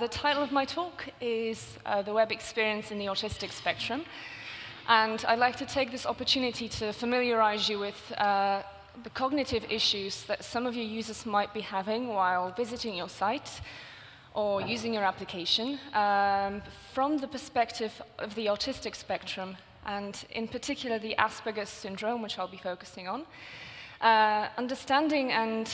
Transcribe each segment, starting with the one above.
The title of my talk is The Web Experience in the Autistic Spectrum, and I'd like to take this opportunity to familiarize you with the cognitive issues that some of your users might be having while visiting your site or using your application from the perspective of the autistic spectrum, and in particular the Asperger Syndrome, which I'll be focusing on. Understanding and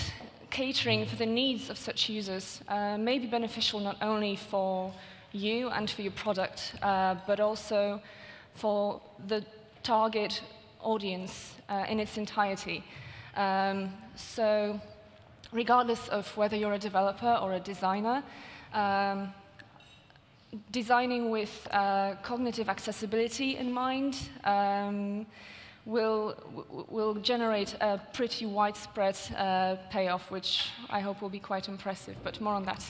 catering for the needs of such users may be beneficial not only for you and for your product, but also for the target audience in its entirety. So regardless of whether you're a developer or a designer, designing with cognitive accessibility in mind will generate a pretty widespread payoff, which I hope will be quite impressive, but more on that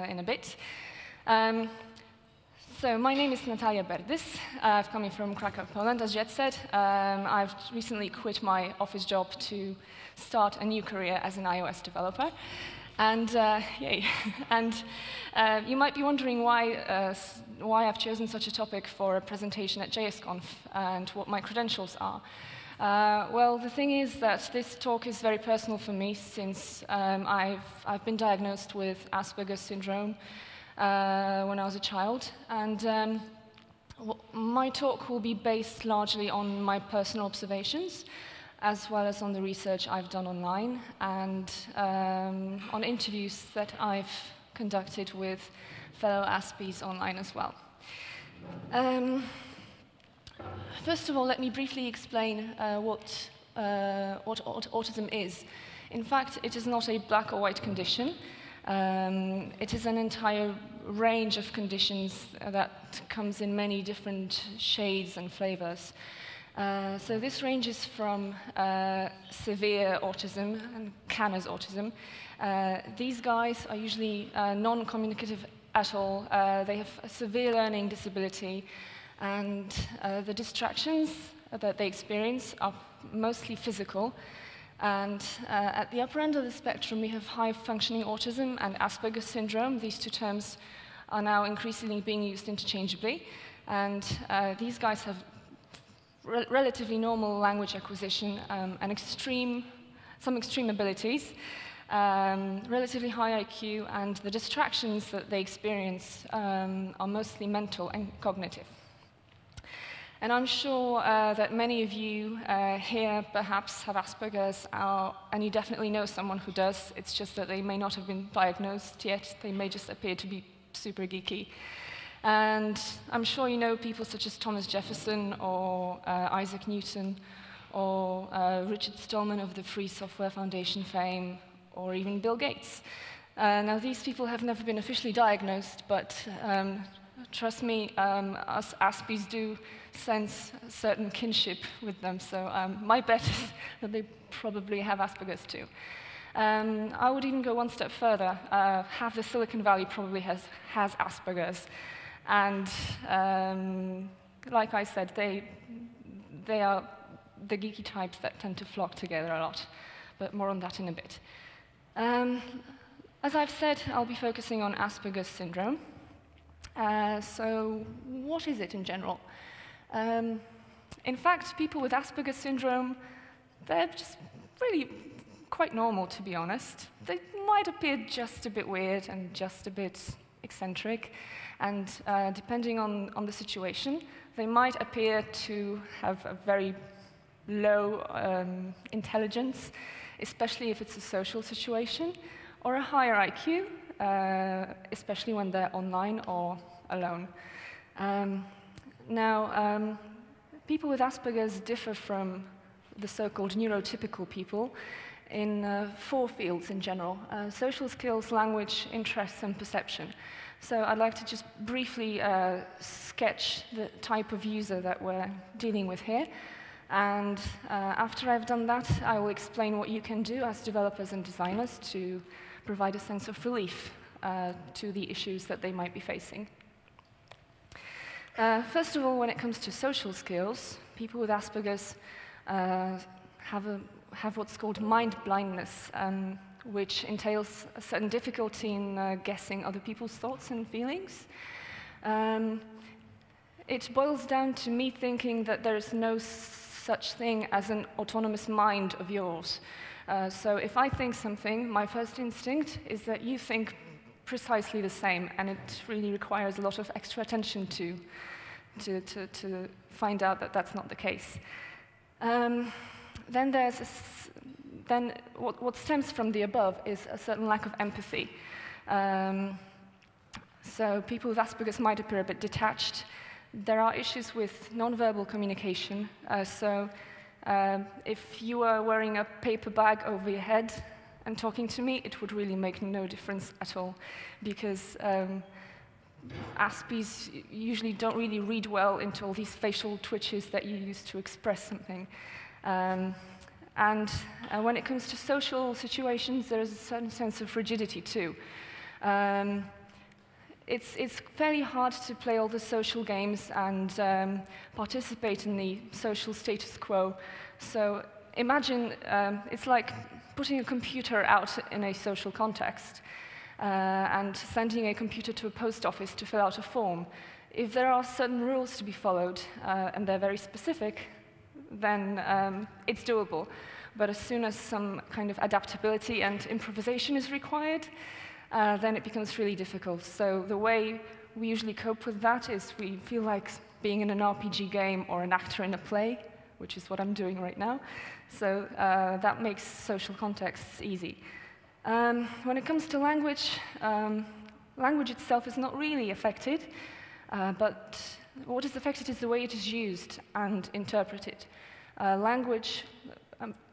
in a bit. So my name is Natalia Berdys. I've come in from Krakow, Poland, as Jet said. I've recently quit my office job to start a new career as an iOS developer. And yay! And you might be wondering why I've chosen such a topic for a presentation at JSConf and what my credentials are. Well, the thing is that this talk is very personal for me, since I've been diagnosed with Asperger Syndrome when I was a child, and my talk will be based largely on my personal observations, as well as on the research I've done online and on interviews that I've conducted with fellow Aspies online as well. First of all, let me briefly explain what autism is. In fact, it is not a black or white condition. It is an entire range of conditions that comes in many different shades and flavors. So this ranges from severe autism and Kanner's autism. These guys are usually non-communicative at all. They have a severe learning disability, and the distractions that they experience are mostly physical. And at the upper end of the spectrum, we have high-functioning autism and Asperger Syndrome. These two terms are now increasingly being used interchangeably. And these guys have relatively normal language acquisition and some extreme abilities, relatively high IQ, and the distractions that they experience are mostly mental and cognitive. And I'm sure that many of you here perhaps have Asperger's, and you definitely know someone who does. It's just that they may not have been diagnosed yet. They may just appear to be super geeky. And I'm sure you know people such as Thomas Jefferson or Isaac Newton or Richard Stallman of the Free Software Foundation fame, or even Bill Gates. Now, these people have never been officially diagnosed, but trust me, us Aspies do sense a certain kinship with them, so my bet is that they probably have Asperger's too. I would even go one step further. Half the Silicon Valley probably has Asperger's. And like I said, they are the geeky types that tend to flock together a lot, but more on that in a bit. As I've said, I'll be focusing on Asperger's Syndrome. So what is it in general? In fact, people with Asperger's Syndrome, they're just really quite normal, to be honest. They might appear just a bit weird and just a bit eccentric, and depending on the situation, they might appear to have a very low intelligence, especially if it's a social situation, or a higher IQ, especially when they're online or alone. Now, people with Asperger's differ from the so-called neurotypical people in 4 fields in general: social skills, language, interests, and perception. So I'd like to just briefly sketch the type of user that we're dealing with here. And after I've done that, I will explain what you can do as developers and designers to provide a sense of relief to the issues that they might be facing. First of all, when it comes to social skills, people with Asperger's have what's called mind blindness, which entails a certain difficulty in guessing other people's thoughts and feelings. It boils down to me thinking that there is no such thing as an autonomous mind of yours. So if I think something, my first instinct is that you think precisely the same, and it really requires a lot of extra attention to find out that that's not the case. Then what stems from the above is a certain lack of empathy. So people with Asperger's might appear a bit detached. There are issues with non-verbal communication. If you were wearing a paper bag over your head and talking to me, it would really make no difference at all, because Aspies usually don't really read well into all these facial twitches that you use to express something. When it comes to social situations, there's a certain sense of rigidity too. It's fairly hard to play all the social games and participate in the social status quo. So imagine it's like putting a computer out in a social context and sending a computer to a post office to fill out a form. If there are certain rules to be followed, and they're very specific, then it's doable. But as soon as some kind of adaptability and improvisation is required, then it becomes really difficult. So the way we usually cope with that is we feel like being in an RPG game or an actor in a play, which is what I'm doing right now. So that makes social contexts easy. When it comes to language, language itself is not really affected, but what is affected is the way it is used and interpreted. Language,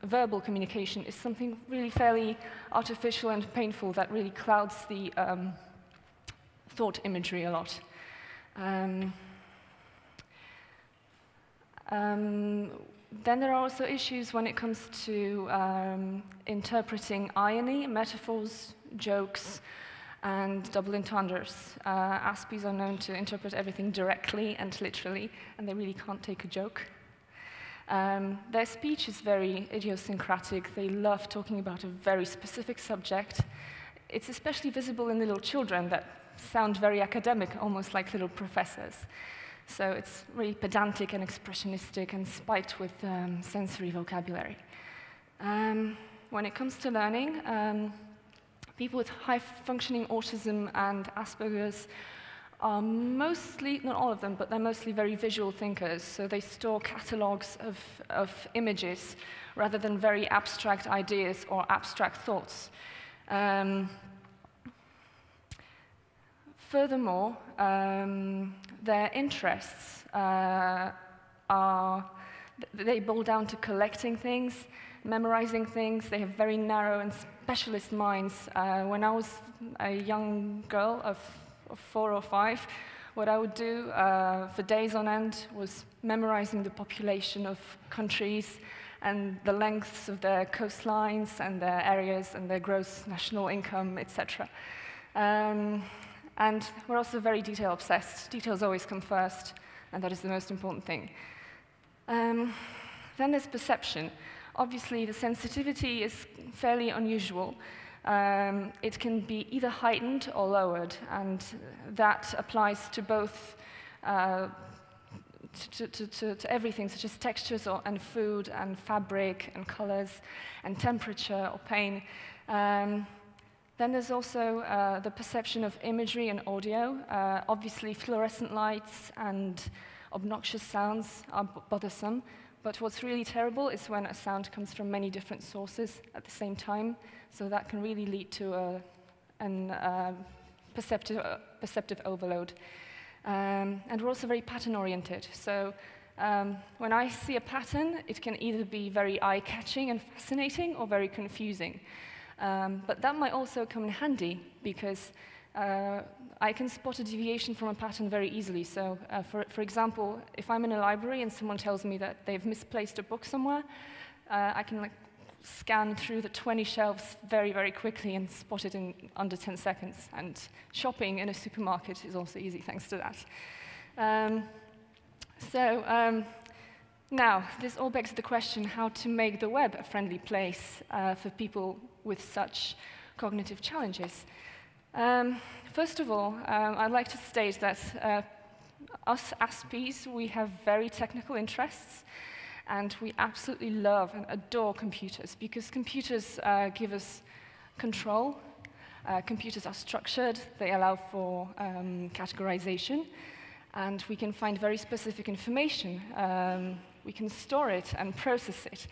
verbal communication, is something really fairly artificial and painful that really clouds the thought imagery a lot. Then there are also issues when it comes to interpreting irony, metaphors, jokes, and double entendres. Aspies are known to interpret everything directly and literally, and they really can't take a joke. Their speech is very idiosyncratic. They love talking about a very specific subject. It's especially visible in little children that sound very academic, almost like little professors. So it's really pedantic and expressionistic and spiked with sensory vocabulary. When it comes to learning, people with high-functioning autism and Asperger's are mostly, not all of them, but they're mostly very visual thinkers. So they store catalogs of images rather than very abstract ideas or abstract thoughts. Furthermore, their interests they boil down to collecting things, memorizing things. They have very narrow and specialist minds. When I was a young girl of 4 or 5, what I would do for days on end was memorizing the population of countries and the lengths of their coastlines and their areas and their gross national income, etc. And we're also very detail obsessed. Details always come first, and that is the most important thing. Then there's perception. Obviously, the sensitivity is fairly unusual. It can be either heightened or lowered, and that applies to both to everything, such as textures and food and fabric and colors and temperature or pain. Then there's also the perception of imagery and audio. Obviously, fluorescent lights and obnoxious sounds are bothersome, but what's really terrible is when a sound comes from many different sources at the same time, so that can really lead to a perceptive overload. And we're also very pattern-oriented, so when I see a pattern, it can either be very eye-catching and fascinating or very confusing. But that might also come in handy, because I can spot a deviation from a pattern very easily. So, for example, if I'm in a library and someone tells me that they've misplaced a book somewhere, I can scan through the 20 shelves very, very quickly and spot it in under 10 seconds. And shopping in a supermarket is also easy thanks to that. Now, this all begs the question how to make the web a friendly place for people with such cognitive challenges. First of all, I'd like to state that us Aspies, we have very technical interests, and we absolutely love and adore computers, because computers give us control. Computers are structured, they allow for categorization, and we can find very specific information. We can store it and process it,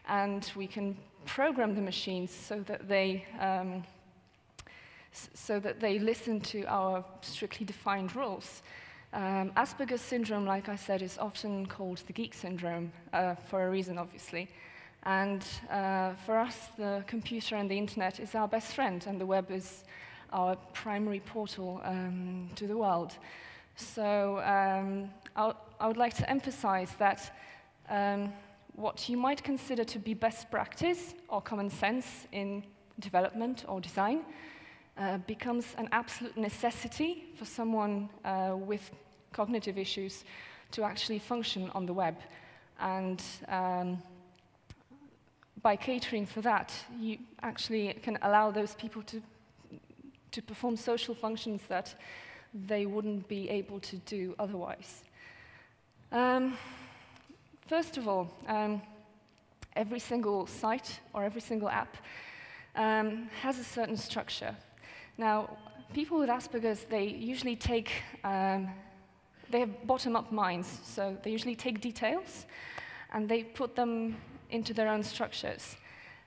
and we can program the machines so that they listen to our strictly defined rules. Asperger Syndrome, like I said, is often called the geek syndrome, for a reason, obviously. And for us, the computer and the internet is our best friend, and the web is our primary portal to the world. So I would like to emphasize that what you might consider to be best practice or common sense in development or design becomes an absolute necessity for someone with cognitive issues to actually function on the web. And by catering for that, you actually can allow those people to perform social functions that they wouldn't be able to do otherwise. First of all, every single site or every single app has a certain structure. Now, people with Asperger's, they usually take, they have bottom-up minds, so they usually take details and they put them into their own structures.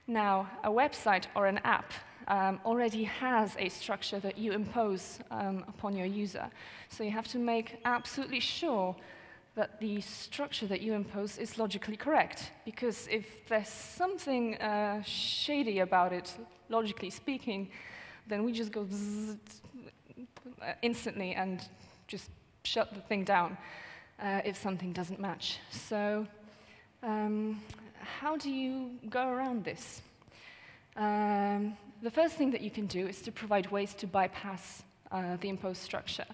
Now, a website or an app already has a structure that you impose upon your user. So you have to make absolutely sure that the structure that you impose is logically correct. Because if there's something shady about it, logically speaking, then we just go instantly and just shut the thing down if something doesn't match. So how do you go around this? The first thing that you can do is to provide ways to bypass the imposed structure.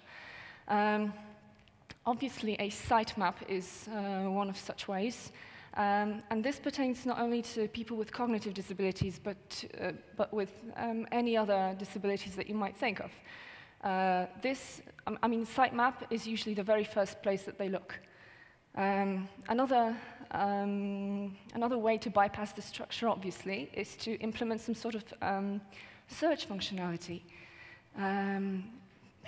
Obviously, a sitemap is one of such ways, and this pertains not only to people with cognitive disabilities, but with any other disabilities that you might think of. Sitemap is usually the very first place that they look. Another way to bypass the structure, obviously, is to implement some sort of search functionality.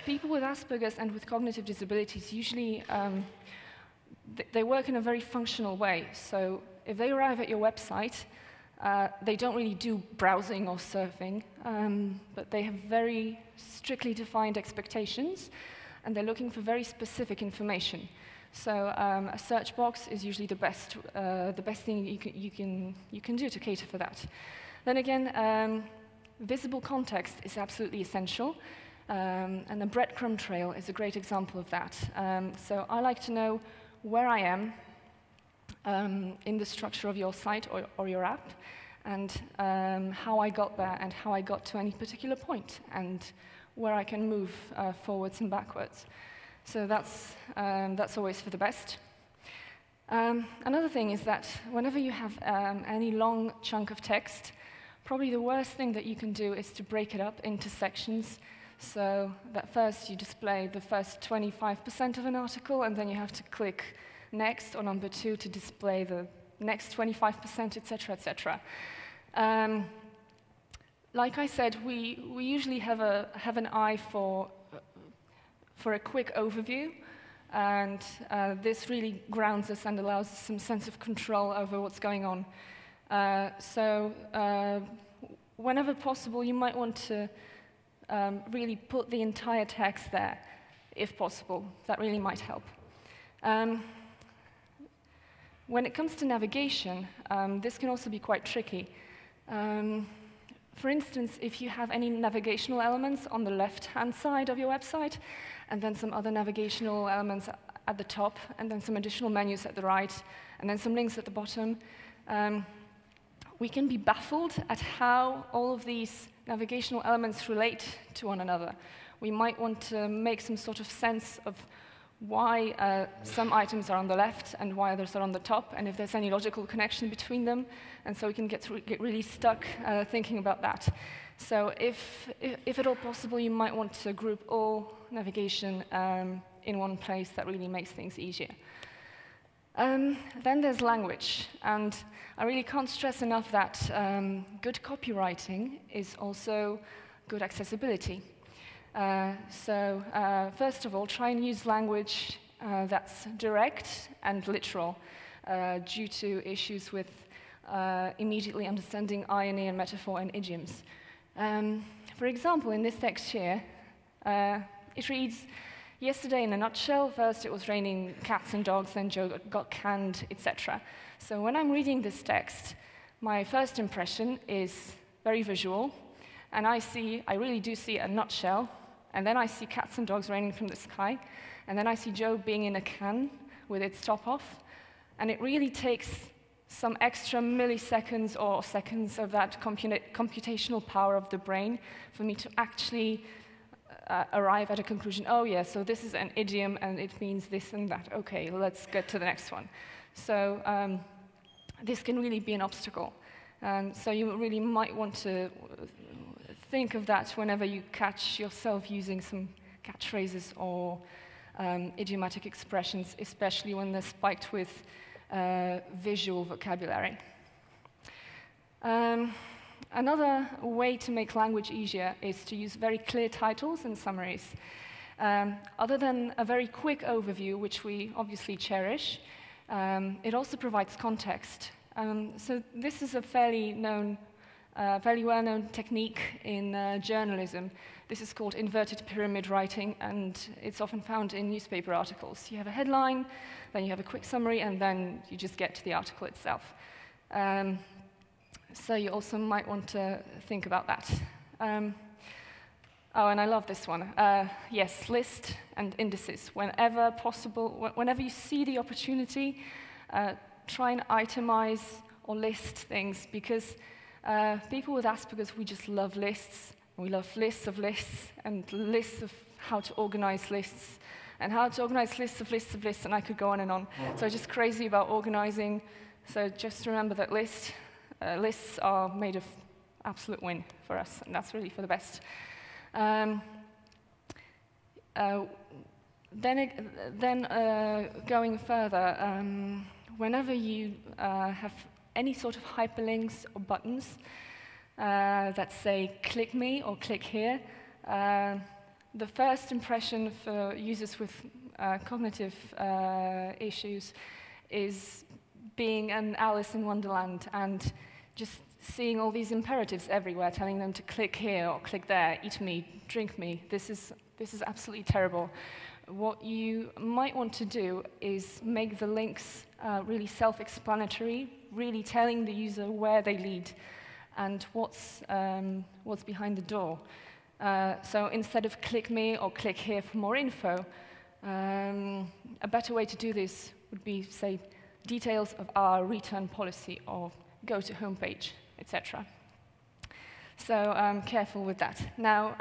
People with Asperger's and with cognitive disabilities usually they work in a very functional way. So if they arrive at your website, they don't really do browsing or surfing, but they have very strictly defined expectations, and they're looking for very specific information. So a search box is usually the best thing you can do to cater for that. Then again, visible context is absolutely essential, and the breadcrumb trail is a great example of that. So I like to know where I am in the structure of your site or your app, and how I got there and how I got to any particular point, and where I can move forwards and backwards. So that's always for the best. Another thing is that whenever you have any long chunk of text, probably the worst thing that you can do is to break it up into sections, so that first you display the first 25% of an article, and then you have to click next or number 2 to display the next 25%, etc., etc. Like I said, we usually have an eye for a quick overview, and this really grounds us and allows us some sense of control over what's going on. Whenever possible, you might want to really put the entire text there, if possible. That really might help. When it comes to navigation, this can also be quite tricky. For instance, if you have any navigational elements on the left-hand side of your website, and then some other navigational elements at the top, and then some additional menus at the right, and then some links at the bottom, we can be baffled at how all of these navigational elements relate to one another. We might want to make some sort of sense of why some items are on the left and why others are on the top, and if there's any logical connection between them. And so we can get really stuck thinking about that. So if at all possible, you might want to group all navigation in one place. That really makes things easier. Then there's language, and I really can't stress enough that good copywriting is also good accessibility. First of all, try and use language that's direct and literal due to issues with immediately understanding irony and metaphor and idioms. For example, in this text here, it reads, "Yesterday in a nutshell, first it was raining cats and dogs, then Joe got canned, etc." So when I'm reading this text, my first impression is very visual, and I really do see a nutshell, and then I see cats and dogs raining from the sky, and then I see Joe being in a can with its top off, and it really takes some extra milliseconds or seconds of that computational power of the brain for me to actually arrive at a conclusion. Oh yeah, so this is an idiom and it means this and that. Okay, let's get to the next one. So this can really be an obstacle. So you really might want to think of that whenever you catch yourself using some catchphrases or idiomatic expressions, especially when they're spiked with visual vocabulary. Another way to make language easier is to use very clear titles and summaries. Other than a very quick overview, which we obviously cherish, it also provides context. So this is a fairly well-known technique in journalism. This is called inverted pyramid writing, and it's often found in newspaper articles. You have a headline, then you have a quick summary, and then you just get to the article itself. So you also might want to think about that. Oh, and I love this one. Yes, list and indices. Whenever possible, whenever you see the opportunity, try and itemize or list things, because people with Asperger's, we just love lists. We love lists of lists and lists of how to organize lists and how to organize lists of lists of lists, and I could go on and on. So just crazy about organizing. So just remember that lists are made of absolute win for us, and that's really for the best. Going further, whenever you have any sort of hyperlinks or buttons that say click me or click here, the first impression for users with cognitive issues is being an Alice in Wonderland and just seeing all these imperatives everywhere, telling them to click here or click there, eat me, drink me. This is absolutely terrible. What you might want to do is make the links really self-explanatory, really telling the user where they lead and what's behind the door. So instead of click me or click here for more info, a better way to do this would be, say, details of our return policy or go to homepage, etc. So careful with that. Now,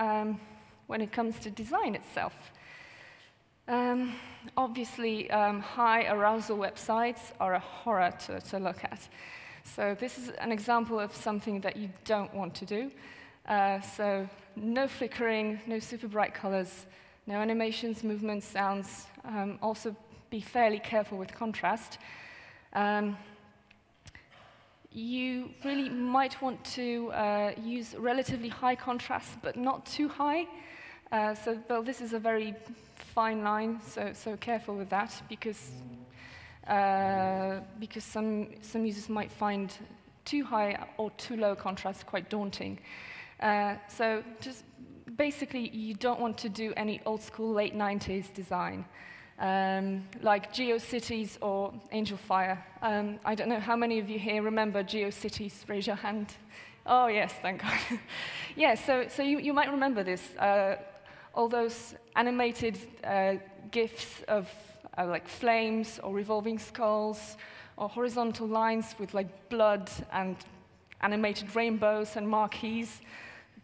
when it comes to design itself, obviously high arousal websites are a horror to look at. So this is an example of something that you don't want to do. So no flickering, no super bright colors, no animations, movements, sounds. Also be fairly careful with contrast. You really might want to use relatively high contrast, but not too high. Well, this is a very fine line, so careful with that, because some users might find too high or too low contrast quite daunting. So just basically, you don't want to do any old school late 90s design. Like GeoCities or Angel Fire. I don't know how many of you here remember GeoCities. Raise your hand. Oh yes, thank God. Yeah, so you might remember this. All those animated GIFs of like flames or revolving skulls or horizontal lines with like blood and animated rainbows and marquees.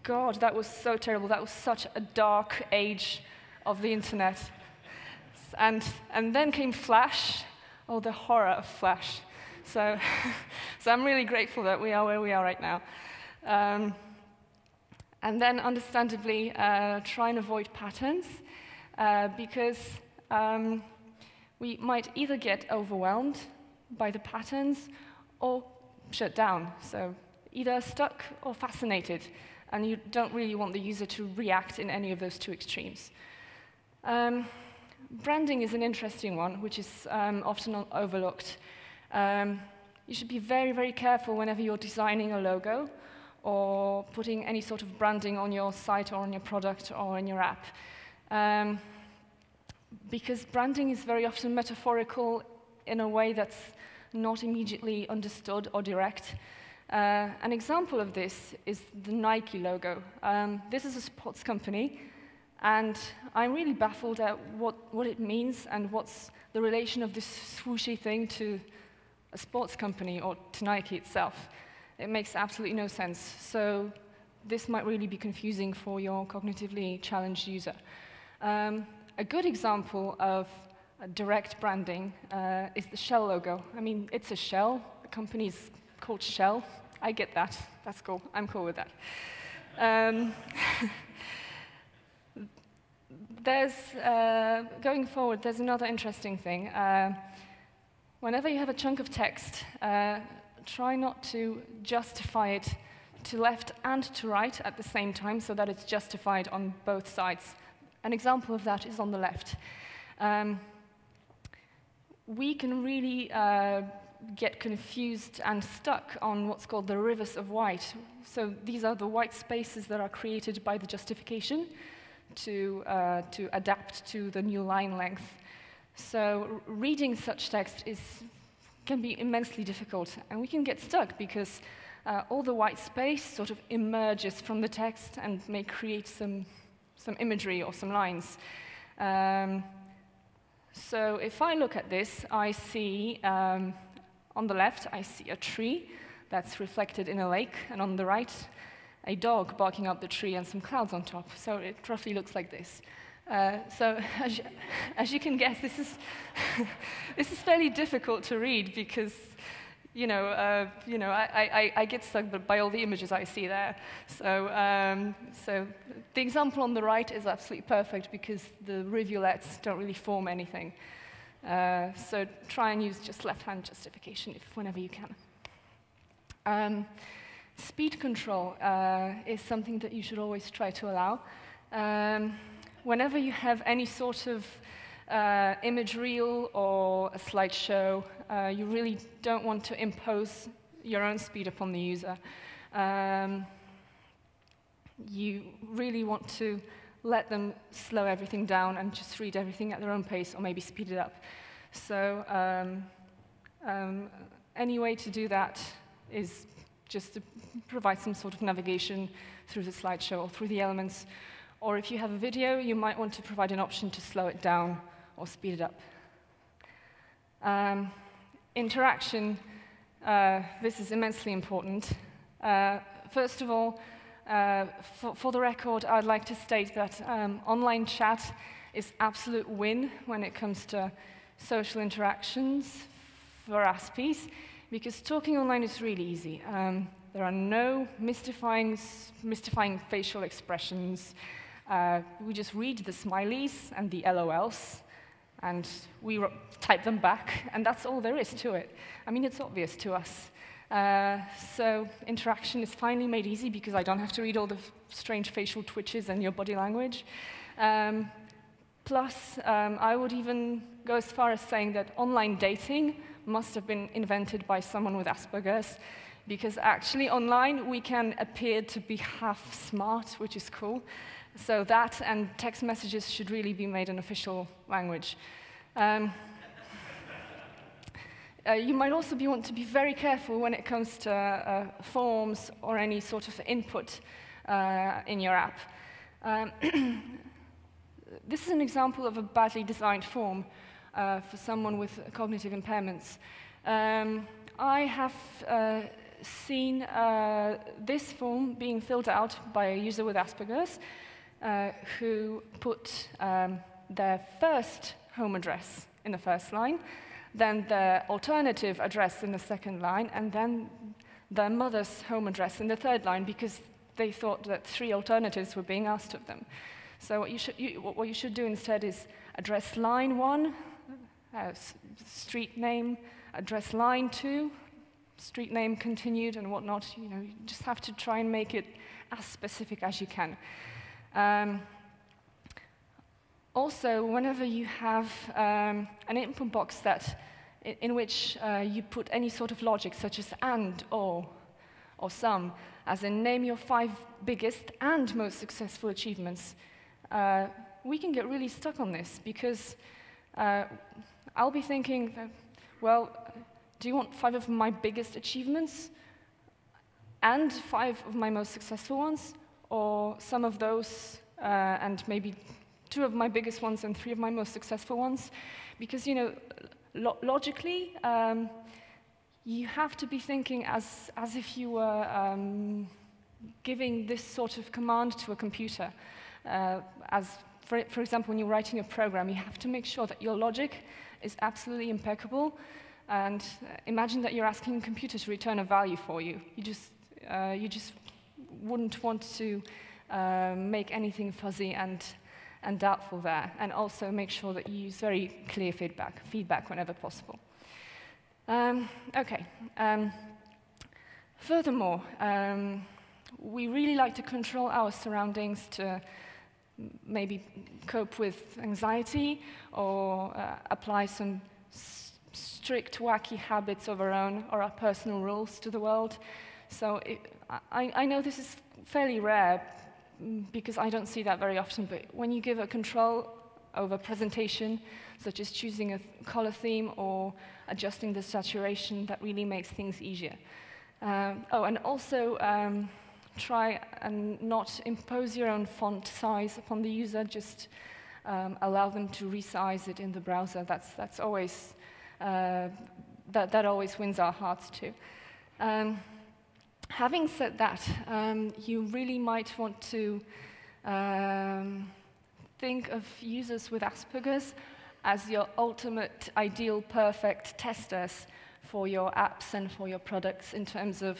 God, that was so terrible. That was such a dark age of the internet. And then came Flash, oh, the horror of Flash. So, so I'm really grateful that we are where we are right now. And then, understandably, try and avoid patterns, because we might either get overwhelmed by the patterns or shut down. So either stuck or fascinated, and you don't really want the user to react in any of those two extremes. Branding is an interesting one, which is often overlooked. You should be very, very careful whenever you're designing a logo or putting any sort of branding on your site or on your product or in your app. Because branding is very often metaphorical in a way that's not immediately understood or direct. An example of this is the Nike logo. This is a sports company, and I'm really baffled at what it means and what's the relation of this swooshy thing to a sports company or to Nike itself. It makes absolutely no sense. So this might really be confusing for your cognitively challenged user. A good example of direct branding is the Shell logo. I mean, it's a shell. The company's called Shell. I get that. That's cool. I'm cool with that. Going forward, there's another interesting thing. Whenever you have a chunk of text, try not to justify it to left and to right at the same time so that it's justified on both sides. An example of that is on the left. We can really get confused and stuck on what's called the rivers of white. So these are the white spaces that are created by the justification to adapt to the new line length. So reading such text can be immensely difficult, and we can get stuck because all the white space sort of emerges from the text and may create some imagery or some lines. So if I look at this, I see, on the left, I see a tree that's reflected in a lake, and on the right, a dog barking up the tree and some clouds on top. So it roughly looks like this. So as you can guess, this is fairly difficult to read because I get stuck by all the images I see there. So the example on the right is absolutely perfect because the rivulets don't really form anything. So try and use just left-hand justification whenever you can. Speed control is something that you should always try to allow. Whenever you have any sort of image reel or a slideshow, you really don't want to impose your own speed upon the user. You really want to let them slow everything down and just read everything at their own pace, or maybe speed it up. So any way to do that is just to provide some sort of navigation through the slideshow or through the elements. Or if you have a video, you might want to provide an option to slow it down or speed it up. Interaction, this is immensely important. First of all, for the record, I'd like to state that online chat is absolute win when it comes to social interactions for Aspies, because talking online is really easy. There are no mystifying facial expressions. We just read the smileys and the LOLs, and we type them back, and that's all there is to it. I mean, it's obvious to us. So interaction is finally made easy because I don't have to read all the strange facial twitches and your body language. Plus, I would even go as far as saying that online dating must have been invented by someone with Asperger's, because actually online we can appear to be half smart, which is cool. So that and text messages should really be made an official language. You might also want to be very careful when it comes to forms or any sort of input in your app. This is an example of a badly designed form for someone with cognitive impairments. I have seen this form being filled out by a user with Asperger's who put their first home address in the first line, then their alternative address in the second line, and then their mother's home address in the third line, because they thought that 3 alternatives were being asked of them. So what you should do instead is address line 1, street name, address line 2, street name continued and whatnot. You just have to try and make it as specific as you can. Also, whenever you have an input box in which you put any sort of logic, such as and, or some, as in name your 5 biggest and most successful achievements, we can get really stuck on this, because I'll be thinking, well, do you want 5 of my biggest achievements and 5 of my most successful ones, or some of those and maybe 2 of my biggest ones and 3 of my most successful ones? Because, logically, you have to be thinking as if you were giving this sort of command to a computer. For example, when you're writing a program, you have to make sure that your logic is absolutely impeccable. And imagine that you're asking a computer to return a value for you. You just wouldn't want to make anything fuzzy and doubtful there. And also make sure that you use very clear feedback whenever possible. Okay. Furthermore, we really like to control our surroundings to maybe cope with anxiety or apply some strict, wacky habits of our own or our personal rules to the world. So I know this is fairly rare because I don't see that very often, but when you give a control over presentation, such as choosing a color theme or adjusting the saturation, that really makes things easier. And also try and not impose your own font size upon the user, just allow them to resize it in the browser. That's always, that always wins our hearts too. Having said that, you really might want to think of users with Asperger's as your ultimate, ideal, perfect testers for your apps and for your products in terms of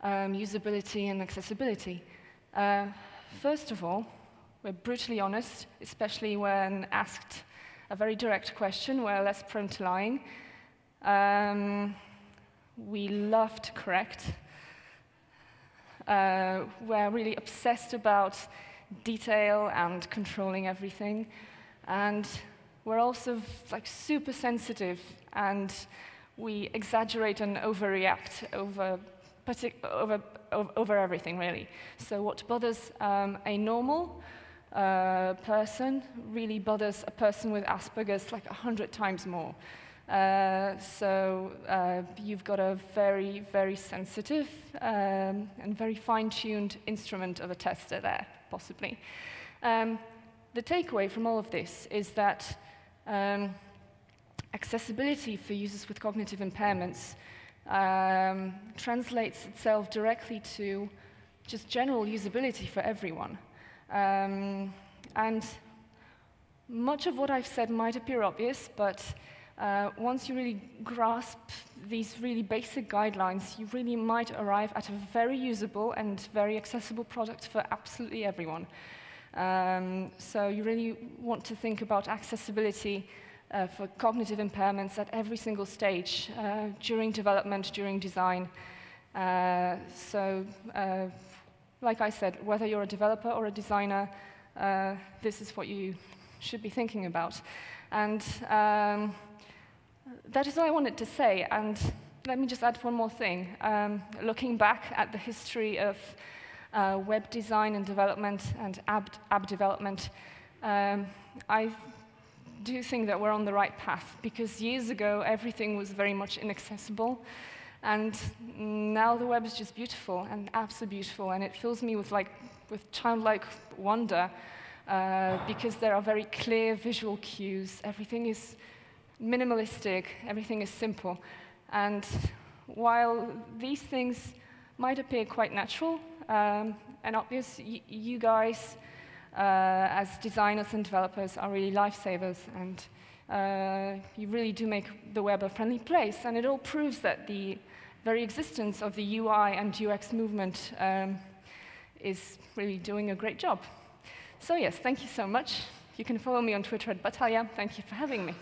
usability and accessibility. First of all, we're brutally honest, especially when asked a very direct question. We're less prone to lying. We love to correct. We're really obsessed about detail and controlling everything. And we're also super sensitive, and we exaggerate and overreact over everything, really. So what bothers a normal person really bothers a person with Asperger's 100 times more. So you've got a very, very sensitive and very fine-tuned instrument of a tester there, possibly. The takeaway from all of this is that accessibility for users with cognitive impairments translates itself directly to just general usability for everyone. And much of what I've said might appear obvious, but once you really grasp these really basic guidelines, you really might arrive at a very usable and very accessible product for absolutely everyone. So you really want to think about accessibility for cognitive impairments at every single stage, during development, during design. Like I said, whether you're a developer or a designer, this is what you should be thinking about. And that is all I wanted to say. And let me just add one more thing. Looking back at the history of web design and development and app development, I do think that we're on the right path, because years ago everything was very much inaccessible, and now the web is just beautiful, and apps are beautiful, and it fills me with childlike wonder, because there are very clear visual cues. Everything is minimalistic, everything is simple, and while these things might appear quite natural and obvious, you guys as designers and developers are really lifesavers, and you really do make the web a friendly place, and it all proves that the very existence of the UI and UX movement is really doing a great job. So yes, thank you so much. You can follow me on Twitter at Natalia. Thank you for having me.